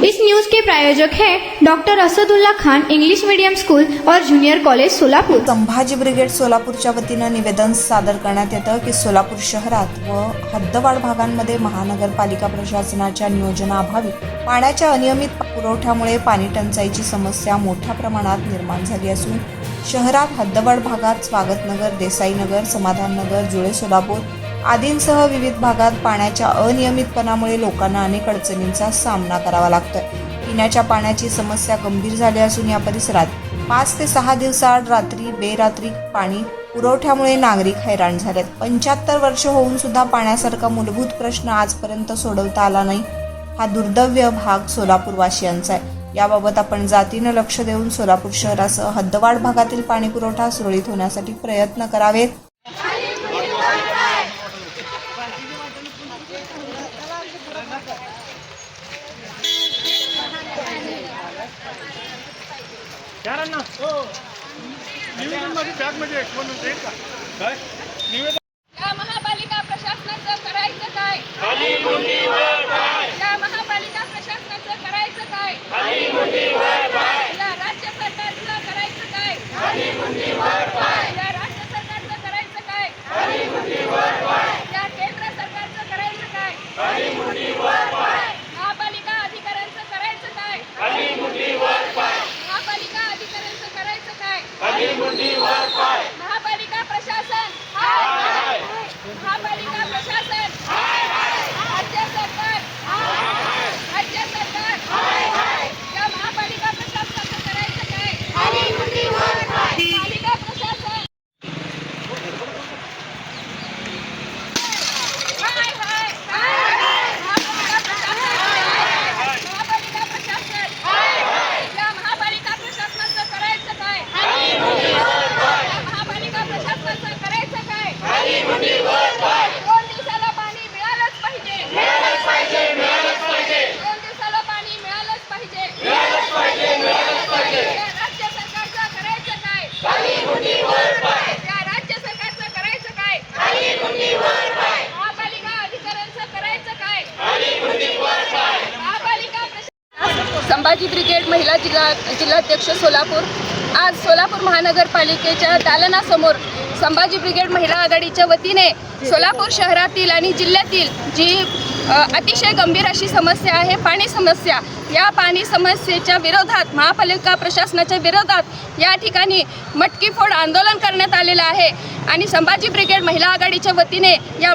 इस news के प्रायोजक हैं doctor Asadullah Khan English medium school और junior college Solapur. Sambhaji brigade सोलापूरच्या वतीनं निवेदन सादर करण्यात येतं की सोलापूर शहरात व हद्दवाढ भागांमध्ये महानगरपालिका प्रशासनाच्या नियोजनाअभावी पाण्याच्या अनियमित पुरवठ्यामुळे पाणी टंचाईची समस्या मोठ्या प्रमाणात निर्माण झाली असून शहरात हद्दवाढ भागात स्वागतनगर, देसाईनगर, समाधाननगर, जुळे सोलापूर आदींसह विविध भागात पाण्याच्या अनियमितपणामुळे लोकांना अनेक अडचणींचा सामना करावा लागतोय। पिण्याच्या पाण्याची समस्या गंभीर झाली असून या परिसरात 5 ते 6 दिवसाआड रात्री बेरात्री पाणी पुरवठ्यामुळे नागरिक हैराण झालेत। 75 वर्ष होऊन सुद्धा पाण्यासारखा मूलभूत प्रश्न आजपर्यंत सोडवता आला नाही। हा दुर्दैव्य भाग सोलापूरवासियांचा आहे। याबाबत आपण जातीनं लक्ष देऊन सोलापूर शहरासह हद्दवाढ भागातील पाणी पुरवठा सुरळीत होण्यासाठी प्रयत्न करावेत। या महापालिका प्रशासनाचं करायचं काय? या महापालिका प्रशासनाचं करायचं काय? या राज्य सरकारचं करायचं काय? या राज्य सरकारचं करायचं काय? या केंद्र सरकारचं करायचं काय? महापालिका अधिकाऱ्यांचं करायचं काय? महापालिका अधिकाऱ्यांचं करायचं काय? महापालिका प्रशासन, महापालिका प्रशासन, राज्य सरकार, या महापालिका प्रशासनाचं करायचं काय? पालिका प्रशासन महापालिका प्रशासन, या महापालिका प्रशासनाचं करायचं काय? महापालिका प्रशासनाचं करायचं काय? 2 दिवसाला पाणी मिळालंच पाहिजे। 2 दिवसाला पाणी मिळालंच पाहिजे। या राज्य सरकारचं करायचं काय? या राज्य सरकारचं करायचं काय? महापालिका अधिकाऱ्यांचं करायचं काय? महापालिका संभाजी ब्रिगेड महिला जिल्हाध्यक्ष सोलापूर। आज सोलापूर महानगरपालिकेच्या दालनासमोर संभाजी ब्रिगेड महिला आघाडीच्या वतीने सोलापूर शहरातील आणि जिल्ह्यातील जी अतिशय गंभीर अशी समस्या आहे, पाणी समस्या, या पाणी समस्येच्या विरोधात महापालिका प्रशासनाच्या विरोधात या ठिकाणी मटकी फोड आंदोलन करण्यात आलेलं आहे। आणि संभाजी ब्रिगेड महिला आघाडीच्या वतीने या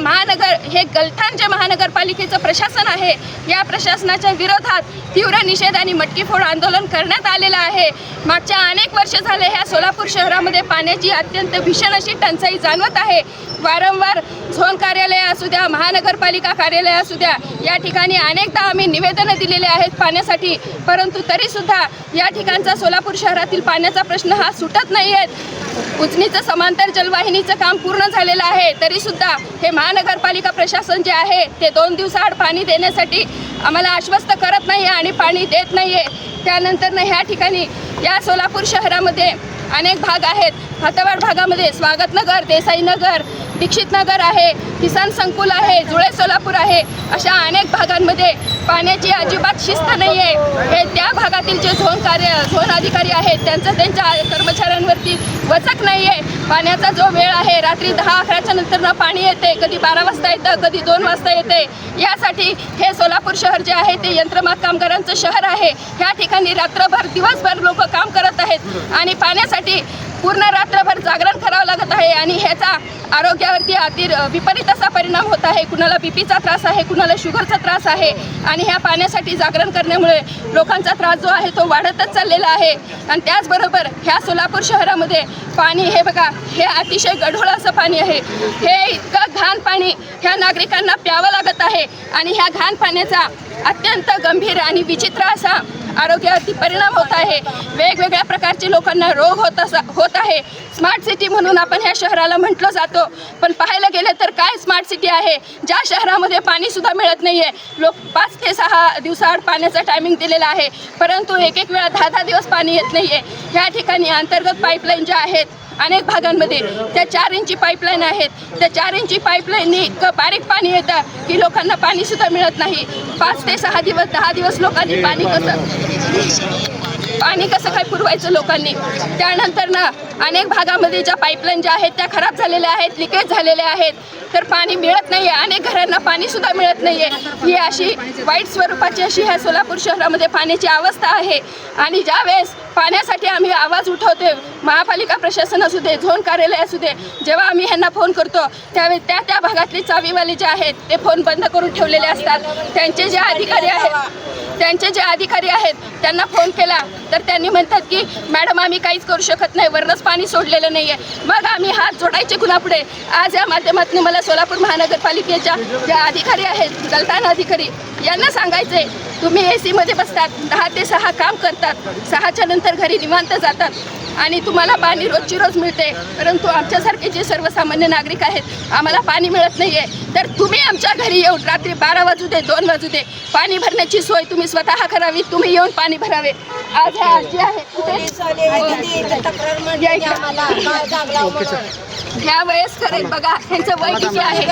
हे गलथान जे महानगरपालिकेचं प्रशासन आहे, या प्रशासनाच्या विरोधात तीव्र निषेध आणि मटकी फोड आंदोलन करण्यात आलेलं आहे। मागच्या अनेक वर्ष झाले ह्या सोलापूर शहरामध्ये पाण्याची अत्यंत भीषण अशी टंचाई जाणवत आहे। वारंवार झोन कार्यालय असू द्या, महानगरपालिका कार्यालय असू द्या, या ठिकाणी अनेकदा आम्ही निवेदनं दिलेले आहेत पाण्यासाठी, परंतु तरीसुद्धा या ठिकाणचा सोलापूर शहरातील पाण्याचा प्रश्न हा सुटत नाही आहे। उजनीचं समांतर जलवाहिनीचं काम पूर्ण झालेलं आहे, तरीसुद्धा हे महानगरपालिका प्रशासन जे आहे ते 2 दिवसाआड पाणी देण्यासाठी आम्हाला आश्वस्त करत नाही आणि पाणी देत नाही आहे। त्यानंतरनं ह्या ठिकाणी या सोलापूर शहरामध्ये अनेक भाग आहेत। हद्दवाढ भागामध्ये स्वागतनगर, देसाईनगर, दीक्षितनगर आहे, किसान संकुल आहे, जुळे सोलापूर आहे, अशा अनेक भागांमध्ये पाण्याची अजिबात शिस्त नाही आहे। हे त्या भागातील जे झोन अधिकारी आहेत त्यांच्या कर्मचाऱ्यांवरती वचक नाही आहे। पाण्याचा जो वेळ आहे रात्री 10-11च्या नंतरनं पाणी येते, कधी 12 वाजता येतं, कधी 2 वाजता येते। यासाठी हे सोलापूर शहर जे आहे ते यंत्रमाग कामगारांचं शहर आहे। ह्या ठिकाणी रात्रभर दिवसभर लोक काम करत आहेत आणि पाण्यासाठी पूर्ण रात्रभर जागरण करावं लागत आहे आणि ह्याचा आरोग्यावरती विपरीत असा परिणाम होत आहे। कुणाला बीपीचा त्रास आहे, कुणाला शुगरचा त्रास आहे आणि ह्या पाण्यासाठी जागरण करण्यामुळे लोकांचा त्रास जो आहे तो वाढतच चाललेला आहे। आणि त्याचबरोबर ह्या सोलापूर शहरामध्ये पाणी हे बघा, हे अतिशय गढूळ असं पाणी आहे। हे इतकं घाण पाणी ह्या नागरिकांना प्यावं लागत आहे आणि ह्या घाण पाण्याचा अत्यंत गंभीर आणि विचित्र असा आरोग्यावरती परिणाम होत आहे। वेगवेगळ्या प्रकारचे लोकांना रोग होत आहे। स्मार्ट सिटी म्हणून आपण ह्या शहराला म्हटलं जातो, पण पाहायला गेलं तर काय स्मार्ट सिटी आहे ज्या शहरामध्ये पाणी सुद्धा मिळत नाही आहे। लोक 5 ते 6 दिवसाआड पाण्याचा टायमिंग दिलेला आहे, परंतु एक वेळा 10-10 दिवस पाणी येत नाही आहे। ह्या ठिकाणी अंतर्गत पाईपलाईन ज्या आहेत अनेक भागांमध्ये त्या 4 इंची पाईपलाईन आहेत. त्या 4 इंची पाईपलाईननी इतकं बारीक पाणी येतं की लोकांना पाणीसुद्धा मिळत नाही. 5 ते 6 दिवस 10 दिवस लोकांनी पाणी कसं काय पुरवायचं लोकांनी. त्यानंतर ना अनेक भागामध्ये ज्या पाईपलाईन ज्या आहेत त्या खराब झालेल्या आहेत, लिकेज झालेल्या आहेत, तर पाणी मिळत नाही आहे. अनेक घरांना पाणीसुद्धा मिळत नाही आहे. ही अशी वाईट स्वरूपाची अशी ह्या सोलापूर शहरामध्ये पाण्याची अवस्था आहे. आणि ज्यावेळेस पाण्यासाठी आम्ही आवाज उठवतोय, महापालिका प्रशासन असू दे, झोन कार्यालय असू दे, जेव्हा आम्ही ह्यांना फोन करतो त्यावेळेस त्या भागातले चावीवाले जे आहेत ते फोन बंद करून ठेवलेले असतात. त्यांचे जे अधिकारी आहेत त्यांना फोन केला तर त्यांनी म्हणतात की मॅडम आम्ही काहीच करू शकत नाही, वरनंच पाणी सोडलेलं नाही आहे. मग आम्ही हात जोडायचे कुणापुढे? आज या माध्यमातून मला सोलापूर महानगरपालिकेच्या ज्या अधिकारी आहेत, गलतान अधिकारी, यांना सांगायचं आहे, तुम्ही AC मध्ये बसतात, 10 ते 6 काम करतात, 6च्या नंतर घरी निवांत जातात आणि तुम्हाला पाणी रोजची रोज मिळते. परंतु आमच्यासारखे जे सर्वसामान्य नागरिक आहेत, आम्हाला पाणी मिळत नाही आहे. तर तुम्ही आमच्या घरी येऊन रात्री 12 वाजू दे, 2 वाजू दे, पाणी भरण्याची सोय तुम्ही स्वतः करावी. तुम्ही येऊन पाणी भरावे. आज ह्या आजी आहेत या वयस्कर आहेत बघा, त्यांचं वय किती आहे.